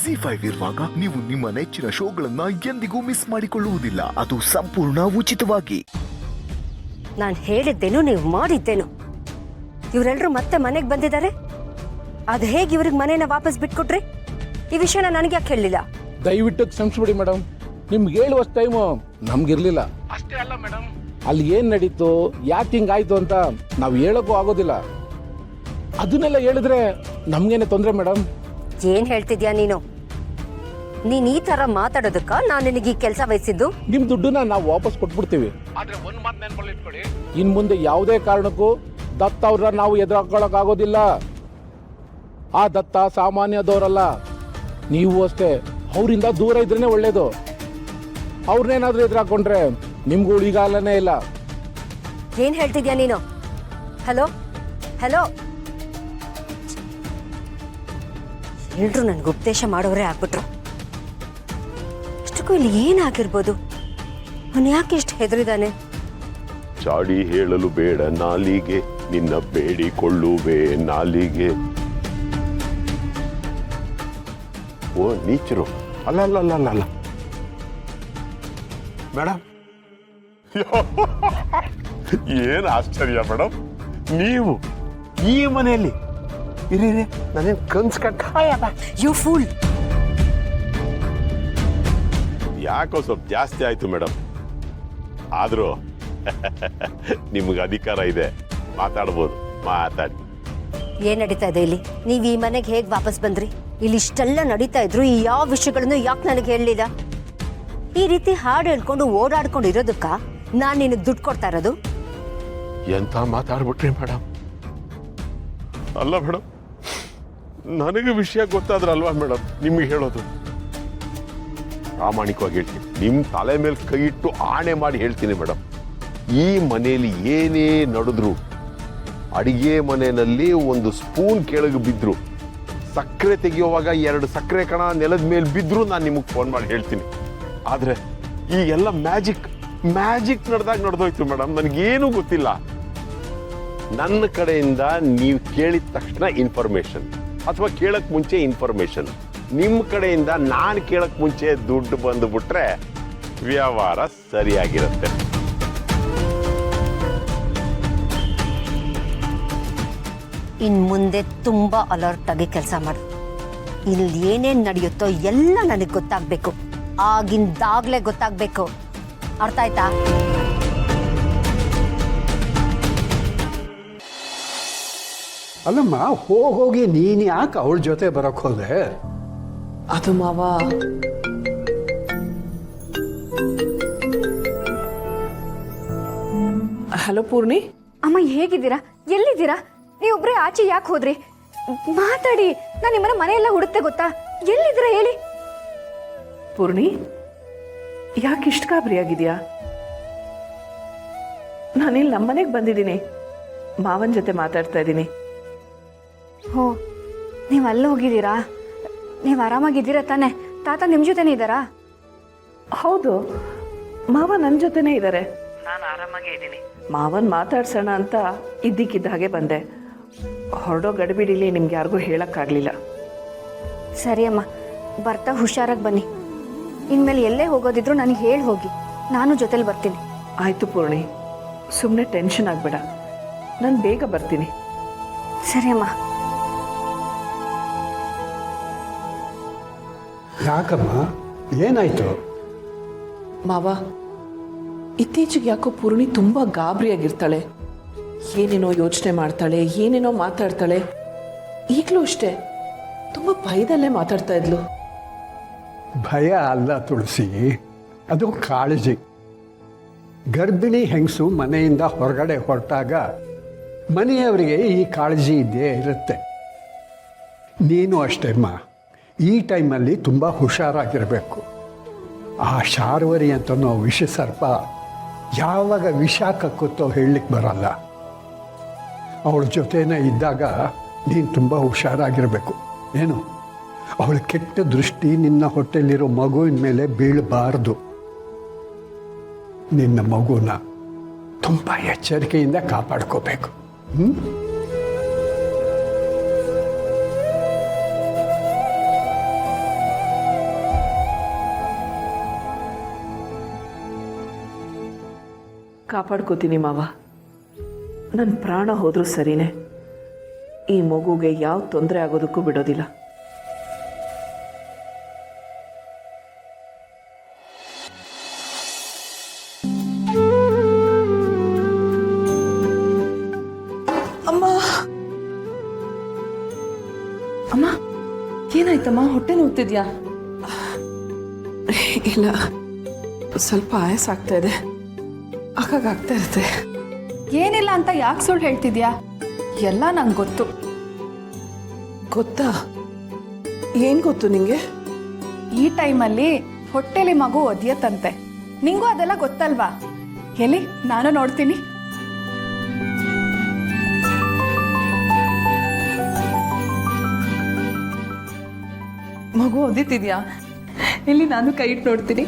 ZEE5 ಇರುವಾಗ ನೀವು ನಿಮ್ಮ ನೆಚ್ಚಿನ ಶೋಗಳನ್ನ ಎಂದಿಗೂ ಮಿಸ್ ಮಾಡಿಕೊಳ್ಳುವುದಿಲ್ಲ. ಅದು ಸಂಪೂರ್ಣ ಉಚಿತವಾಗಿ. ನಾನು ಹೇಳಿದ್ದೇನು ನೀವು ಮಾಡಿದ್ದೇನು. ಇವರೆಲ್ಲರೂ ಮತ್ತೆ ಮನೆಗೆ ಬಂದಿದ್ದಾರೆ. ಅದು ಹೇಗೆ ಇವ್ರಿಗೆ ಮನೇನ ವಾಪಸ್ ಬಿಟ್ಕೊಟ್ರಿ? ಈ ವಿಷಯನ ನನಗೆ ಯಾಕೆ ಹೇಳಲಿಲ್ಲ? ದಯವಿಟ್ಟು ಕ್ಷಮಿಸ್ಬಿಡಿ ಮೇಡಮ್, ನಿಮ್ಗೆ ಹೇಳುವಷ್ಟು ಟೈಮು ನಮ್ಗಿರ್ಲಿಲ್ಲ. ಅಷ್ಟೇ ಅಲ್ಲ ಮೇಡಮ್, ಅಲ್ಲಿ ಏನ್ ನಡೀತು, ಯಾಕೆ ಹಿಂಗಾಯ್ತು ಅಂತ ನಾವು ಹೇಳಕ್ಕೂ ಆಗೋದಿಲ್ಲ. ಅದನ್ನೆಲ್ಲ ಹೇಳಿದ್ರೆ ನಮ್ಗೇನೆ ತೊಂದರೆ ಮೇಡಮ್. ಏನ್ ಹೇಳ್ತಿದ್ಯಾ ನೀನು? ನೀನ್ ಈ ತರ ಮಾತಾಡೋದಕ್ಕ ನಾನು ನಿನಗೆ ಈ ಕೆಲಸ ವಹಿಸಿದ್ದು? ನಿಮ್ ದುಡ್ಡನ್ನ ನಾವು ವಾಪಸ್ ಕೊಟ್ಬಿಡ್ತೀವಿ. ಆದ್ರೆ ಒಂದ್ ಮಾತು ನೆನ್ಪಲ್ಲಿ ಇಟ್ಕೊಳ್ಳಿ, ಇನ್ ಮುಂದೆ ಯಾವುದೇ ಕಾರಣಕ್ಕೂ ದತ್ತ ಅವ್ರನ್ನ ನಾವು ಎದುರಾಕೊಳ್ಳಕ್ ಆಗೋದಿಲ್ಲ. ಆ ದತ್ತ ಸಾಮಾನ್ಯದವರಲ್ಲ, ನೀವು ಅಷ್ಟೇ. ಅವರಿಂದ ದೂರ ಇದ್ರೇನೆ ಒಳ್ಳೇದು. ಅವ್ರನ್ನೇನಾದ್ರೂ ಎದುರಾಕೊಂಡ್ರೆ ನಿಮ್ಗೂ ಉಳಿಗಾಲನೇ ಇಲ್ಲ. ಏನ್ ಹೇಳ್ತಿದ್ಯಾ ನೀನು? ಹಲೋ ಹಲೋ, ಎಲ್ರು ನನ್ಗೆ ಉಪದೇಶ ಮಾಡೋರೇ ಆಗ್ಬಿಟ್ರು. ಇಷ್ಟಕ್ಕೂ ಇಲ್ಲಿ ಏನಾಗಿರ್ಬೋದು? ಅವನು ಯಾಕೆ ಇಷ್ಟು ಹೆದರಿದಾನೆ? ಚಾಡಿ ಹೇಳಲು ಬೇಡ ನಾಲಿಗೆ, ನಿನ್ನ ಬೇಡಿಕೊಳ್ಳುವೆ ನಾಲಿಗೆ. ಓ ನೀಚರು, ಅಲ್ಲ ಅಲ್ಲ ಅಲ್ಲ ಅಲ್ಲ ಅಲ್ಲ ಮೇಡಮ್. ಏನು ಆಶ್ಚರ್ಯ ಮೇಡಮ್, ನೀವು ಈ ಮನೆಯಲ್ಲಿ ಇರಿ. ನನಗೆ ಕನ್ಸ್ ಕಟ್ಟಾಯಲ್ಲ. You pool. ಯಾಕೋ ಸ್ವಲ್ಪ ಜಾಸ್ತಿ ಆಯ್ತು ಮೇಡಮ್. ಆದ್ರೂ ನಿಮ್ಗೆ ಅಧಿಕಾರ ಇದೆ, ಮಾತಾಡ್ಬೋದು, ಮಾತಾಡಿ. ಏನ್ ನಡೀತಾ ಇದೆ ಇಲ್ಲಿ? ನೀವ್ ಈ ಮನೆಗೆ ಹೇಗ್ ವಾಪಸ್ ಬಂದ್ರಿ? ಇಲ್ಲಿ ಇಷ್ಟೆಲ್ಲ ನಡೀತಾ ಇದ್ರು ಈ ಯಾವ ವಿಷಯಗಳನ್ನು ಯಾಕೆ ನನಗೆ ಹೇಳಲಿಲ್ಲ? ಈ ರೀತಿ ಹಾಡು ಹೇಳ್ಕೊಂಡು ಓಡಾಡ್ಕೊಂಡು ಇರೋದಕ್ಕ ನಾನ್ ನಿನಗೆ ದುಡ್ಡು ಕೊಡ್ತಾ ಇರೋದು? ಎಂತ ಮಾತಾಡ್ಬಿಟ್ರಿ ಮೇಡಮ್. ಅಲ್ಲ ಮೇಡಮ್, ನನಗೆ ವಿಷಯ ಗೊತ್ತಾದ್ರಲ್ವಾ ಮೇಡಮ್ ನಿಮ್ಗೆ ಹೇಳೋದು. ಪ್ರಾಮಾಣಿಕವಾಗಿ ಹೇಳ್ತೀನಿ, ನಿಮ್ ತಲೆ ಮೇಲೆ ಕೈ ಇಟ್ಟು ಆಣೆ ಮಾಡಿ ಹೇಳ್ತೀನಿ ಮೇಡಮ್, ಈ ಮನೆಯಲ್ಲಿ ಏನೇ ನಡೆದ್ರು, ಅಡಿಗೆ ಮನೆಯಲ್ಲಿ ಒಂದು ಸ್ಪೂನ್ ಕೆಳಗೆ ಬಿದ್ರು, ಸಕ್ಕರೆ ತೆಗೆಯುವಾಗ 2 ಸಕ್ಕರೆ ಕಣ ನೆಲದ ಮೇಲೆ ಬಿದ್ರು ನಾನು ನಿಮಗೆ ಫೋನ್ ಮಾಡಿ ಹೇಳ್ತೀನಿ. ಆದ್ರೆ ಈಗೆಲ್ಲ ಮ್ಯಾಜಿಕ್ ನಡೆದೋಯ್ತು ಮೇಡಮ್. ನನಗೇನು ಗೊತ್ತಿಲ್ಲ. ನನ್ನ ಕಡೆಯಿಂದ ನೀವು ಕೇಳಿದ ತಕ್ಷಣ ಇನ್ಫಾರ್ಮೇಶನ್, ಅಥವಾ ಕೇಳಕ್ ಮುಂಚೆ ಇನ್ಫಾರ್ಮೇಶನ್, ನಿಮ್ಮ ಕಡೆಯಿಂದ ನಾನು ಕೇಳಕ್ ಮುಂಚೆ ದುಡ್ಡು ಬಂದುಬಿಟ್ರೆ ವ್ಯವಹಾರ ಸರಿಯಾಗಿರುತ್ತೆ. ಇನ್ ಮುಂದೆ ತುಂಬಾ ಅಲರ್ಟ್ ಆಗಿ ಕೆಲಸ ಮಾಡು. ಇಲ್ಲಿ ಏನೇನ್ ನಡೆಯುತ್ತೋ ಎಲ್ಲ ನನಗೆ ಗೊತ್ತಾಗ್ಬೇಕು. ಆಗಿಂದಾಗ್ಲೇ ಗೊತ್ತಾಗ್ಬೇಕು. ಅರ್ಥ ಆಯ್ತಾ? ಅಲ್ಲಮ್ಮ, ಹೋಗಿ ನೀನು ಯಾಕೆ ಅವಳ ಜೊತೆ ಬರಕ್ ಹೋದೆ? ಅದು ಮಾವ, ಹಲೋ ಪೂರ್ಣಿ. ಅಮ್ಮ ಹೇಗಿದ್ದೀರಾ? ಎಲ್ಲಿದ್ದೀರಾ? ನೀವೊಬ್ರೇ ಆಚೆ ಯಾಕೆ ಹೋದ್ರಿ? ಮಾತಾಡಿ. ನಾನು ನಿಮ್ಮನ್ನ ಮನೆಯೆಲ್ಲ ಹುಡುಕ್ತೆ ಗೊತ್ತಾ? ಎಲ್ಲಿದ್ದೀರಾ ಹೇಳಿ. ಪೂರ್ಣಿ, ಯಾಕೆ ಇಷ್ಟು ಗಾಬರಿಯಾಗಿದ್ಯಾ? ನಾನಿಲ್ಲಿ ನಮ್ಮನೆಗೆ ಬಂದಿದ್ದೀನಿ, ಮಾವನ ಜೊತೆ ಮಾತಾಡ್ತಾ ಇದ್ದೀನಿ. ಹೋ, ನೀವು ಅಲ್ಲಿ ಹೋಗಿದ್ದೀರಾ? ನೀವು ಆರಾಮಾಗಿದ್ದೀರಾ ತಾನೆ? ತಾತ ನಿಮ್ಮ ಜೊತೆನೇ ಇದ್ದಾರಾ? ಹೌದು, ಮಾವ ನನ್ನ ಜೊತೆನೇ ಇದ್ದಾರೆ. ನಾನು ಆರಾಮಾಗೇ ಇದ್ದೀನಿ. ಮಾವನ್ ಮಾತಾಡ್ಸೋಣ ಅಂತ ಇದ್ದಕ್ಕಿದ್ದ ಹಾಗೆ ಬಂದೆ. ಹೊರಡೋ ಗಡಿಬಿಡಿಲಿ ನಿಮ್ಗೆ ಯಾರಿಗೂ ಹೇಳೋಕ್ಕಾಗಲಿಲ್ಲ. ಸರಿ ಅಮ್ಮ, ಬರ್ತಾ ಹುಷಾರಾಗಿ ಬನ್ನಿ. ಇನ್ಮೇಲೆ ಎಲ್ಲೇ ಹೋಗೋದಿದ್ರು ನನಗೆ ಹೇಳಿ ಹೋಗಿ, ನಾನು ಜೊತೆಲಿ ಬರ್ತೀನಿ. ಆಯಿತು ಪೂರ್ಣಿ, ಸುಮ್ಮನೆ ಟೆನ್ಷನ್ ಆಗಬೇಡ, ನಾನು ಬೇಗ ಬರ್ತೀನಿ. ಸರಿ ಅಮ್ಮ. ಯಾಕಮ್ಮ, ಏನಾಯ್ತು? ಮಾವ, ಇತ್ತೀಚೆಗೆ ಯಾಕೋ ಪೂರ್ಣಿ ತುಂಬ ಗಾಬರಿಯಾಗಿರ್ತಾಳೆ. ಏನೇನೋ ಯೋಚನೆ ಮಾಡ್ತಾಳೆ, ಏನೇನೋ ಮಾತಾಡ್ತಾಳೆ. ಈಗಲೂ ಅಷ್ಟೇ ತುಂಬ ಭಯದಲ್ಲೇ ಮಾತಾಡ್ತಾ ಇದ್ಲು. ಭಯ ಅಲ್ಲ ತುಳಸಿ, ಅದು ಕಾಳಜಿ. ಗರ್ಭಿಣಿ ಹೆಂಗಸು ಮನೆಯಿಂದ ಹೊರಗಡೆ ಹೊರಟಾಗ ಮನೆಯವರಿಗೆ ಈ ಕಾಳಜಿ ಇದ್ದೇ ಇರುತ್ತೆ. ನೀನು ಅಷ್ಟೇಮ್ಮ, ಈ ಟೈಮಲ್ಲಿ ತುಂಬ ಹುಷಾರಾಗಿರಬೇಕು. ಆ ಶಾರ್ವರಿ ಅಂತನೋ ವಿಷ ಸರ್ಪ ಯಾವಾಗ ವಿಷ ಕಕ್ಕುತ್ತೋ ಹೇಳಲಿಕ್ಕೆ ಬರಲ್ಲ. ಅವಳ ಜೊತೆನೇ ಇದ್ದಾಗ ನೀನು ತುಂಬ ಹುಷಾರಾಗಿರಬೇಕು. ಏನು, ಅವಳ ಕೆಟ್ಟ ದೃಷ್ಟಿ ನಿನ್ನ ಹೊಟ್ಟೆಲಿರೋ ಮಗುವಿನ ಮೇಲೆ ಬೀಳಬಾರ್ದು. ನಿನ್ನ ಮಗುನ ತುಂಬ ಎಚ್ಚರಿಕೆಯಿಂದ ಕಾಪಾಡ್ಕೋಬೇಕು. ಕಾಪಾಡ್ಕೋತೀನಿ ಮಾವ. ನನ್ನ ಪ್ರಾಣ ಹೋದರೂ ಸರಿನೇ, ಈ ಮಗುಗೆ ಯಾವ ತೊಂದರೆ ಆಗೋದಕ್ಕೂ ಬಿಡೋದಿಲ್ಲ. ಅಮ್ಮ ಅಮ್ಮ, ಏನಾಯ್ತಮ್ಮ? ಹೊಟ್ಟೆ ನೋವ್ತಿದ್ಯಾ? ಇಲ್ಲ, ಸ್ವಲ್ಪ ಆಯಾಸ ಆಗ್ತಾ ಇದೆ, ಆಗ್ತಾ ಇರುತ್ತೆ. ಏನಿಲ್ಲ ಅಂತ ಯಾಕೆ ಸುಳ್ಳು ಹೇಳ್ತಿದ್ಯಾ? ಎಲ್ಲ ನಂಗೆ ಗೊತ್ತು. ಗೊತ್ತಾ? ಏನು ಗೊತ್ತು ನಿಂಗೆ? ಈ ಟೈಮಲ್ಲಿ ಹೊಟ್ಟೆಲಿ ಮಗು ಒದಿಯತ್ತಂತೆ. ನಿಂಗೂ ಅದೆಲ್ಲ ಗೊತ್ತಲ್ವಾ? ಎಲ್ಲಿ ನಾನು ನೋಡ್ತೀನಿ. ಮಗು ಒದಿತಿದ್ಯಾ? ಇಲ್ಲಿ ನಾನು ಕೈ ಇಟ್ಟು ನೋಡ್ತೀನಿ.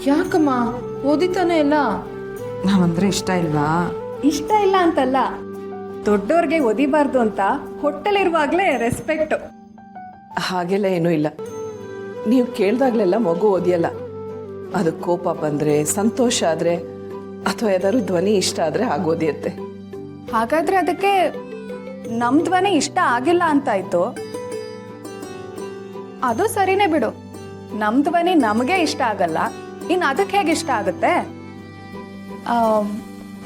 ಯಾಕಮ್ಮ ಓದಿತಾನೆ ಇಲ್ಲ? ನಾವಂದ್ರೆ ಇಷ್ಟ ಇಲ್ವಾ? ಇಷ್ಟ ಇಲ್ಲ ಅಂತಲ್ಲ, ದೊಡ್ಡೋರ್ಗೆ ಒದಿಬಾರ್ದು ಅಂತ ಹೊಟ್ಟೆಲಿರುವಾಗಲೇ ರೆಸ್ಪೆಕ್ಟ್. ಹಾಗೆಲ್ಲ ಏನೂ ಇಲ್ಲ. ನೀವು ಕೇಳ್ದಾಗ್ಲೆಲ್ಲ ಮಗು ಓದಿಯಲ್ಲ. ಅದು ಕೋಪ ಬಂದರೆ, ಸಂತೋಷ ಆದರೆ, ಅಥವಾ ಯಾವ್ದಾದ್ರು ಧ್ವನಿ ಇಷ್ಟ ಆದರೆ ಆಗೋದಿಯತ್ತೆ. ಹಾಗಾದ್ರೆ ಅದಕ್ಕೆ ನಮ್ ಧ್ವನಿ ಇಷ್ಟ ಆಗಿಲ್ಲ ಅಂತಾಯ್ತು. ಅದು ಸರಿನೇ ಬಿಡು. ನಮ್ ಧ್ವನಿ ನಮಗೆ ಇಷ್ಟ ಆಗಲ್ಲ, ಇನ್ನು ಅದಕ್ಕೆ ಹೇಗೆ ಇಷ್ಟ ಆಗುತ್ತೆ?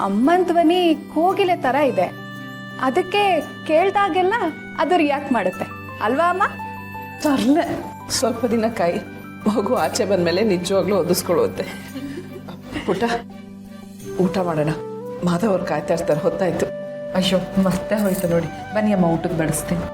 ಅಮ್ಮನ ಧ್ವನಿ ಕೋಗಿಲೆ ತರ ಇದೆ, ಅದಕ್ಕೆ ಕೇಳ್ದಾಗೆಲ್ಲ ಅದು ರಿಯಾಕ್ಟ್ ಮಾಡುತ್ತೆ ಅಲ್ವಾ ಅಮ್ಮ? ತರ್ಲೆ ಸ್ವಲ್ಪ ದಿನ ಕಾಯಿ, ಮಗು ಆಚೆ ಬಂದಮೇಲೆ ನಿಜವಾಗ್ಲೂ ಒದಿಸ್ಕೊಳ್ಳುತ್ತೆ. ಪುಟ್ಟ, ಊಟ ಮಾಡೋಣ. ಮಾಧವ್ ಅವ್ರು ಕಾಯ್ತಾ ಇರ್ತಾರೆ, ಹೊತ್ತಾಯ್ತು. ಅಯ್ಯೋ ಮತ್ತೆ ಹೋಯ್ತು ನೋಡಿ. ಬನ್ನಿ ಅಮ್ಮ, ಊಟಕ್ಕೆ ಬಡಿಸ್ತೀನಿ.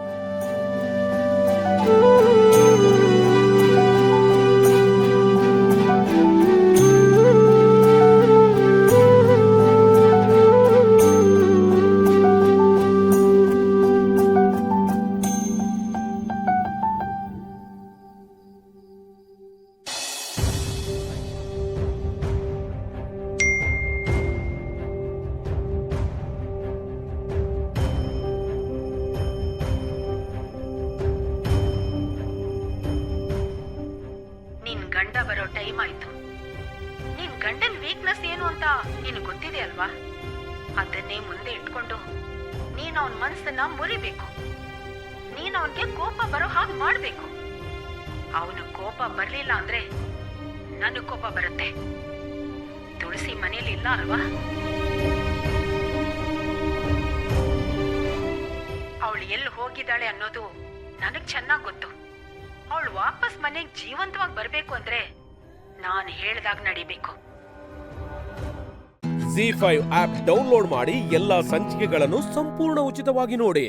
ಗಂಡ ಬರೋ ಟೈಮ್ ಆಯ್ತು. ನಿನ್ ಗಂಡನ್ ವೀಕ್ನೆಸ್ ಏನು ಅಂತ ನಿನಗೆ ಗೊತ್ತಿದೆ ಅಲ್ವಾ? ಅದನ್ನೇ ಮುಂದೆ ಇಟ್ಕೊಂಡು ನೀನು ಅವನ ಮನಸ್ಸನ್ನ ಮುರಿಬೇಕು. ನೀನು ಅವನಿಗೆ ಕೋಪ ಬರೋ ಹಾಗೆ ಮಾಡ್ಬೇಕು. ಅವನು ಕೋಪ ಬರ್ಲಿಲ್ಲ ಅಂದ್ರೆ ನನಗೆ ಕೋಪ ಬರುತ್ತೆ. ತುಳಸಿ ಮನೇಲಿ ಇಲ್ಲ ಅಲ್ವಾ? ಅವಳು ಎಲ್ಲಿ ಹೋಗಿದ್ದಾಳೆ ಅನ್ನೋದು ನನಗ್ ಚೆನ್ನಾಗ್ ಗೊತ್ತು. ಅವಳು ವಾಪಸ್ ಮನೆಗೆ ಜೀವಂತವಾಗಿ ಬರ್ಬೇಕು ಅಂದ್ರೆ ನಾನು ಹೇಳ್ದಾಗ ನಡಿಬೇಕು. ZEE5 ಆಪ್ ಡೌನ್ಲೋಡ್ ಮಾಡಿ ಎಲ್ಲಾ ಸಂಚಿಕೆಗಳನ್ನು ಸಂಪೂರ್ಣ ಉಚಿತವಾಗಿ ನೋಡಿ.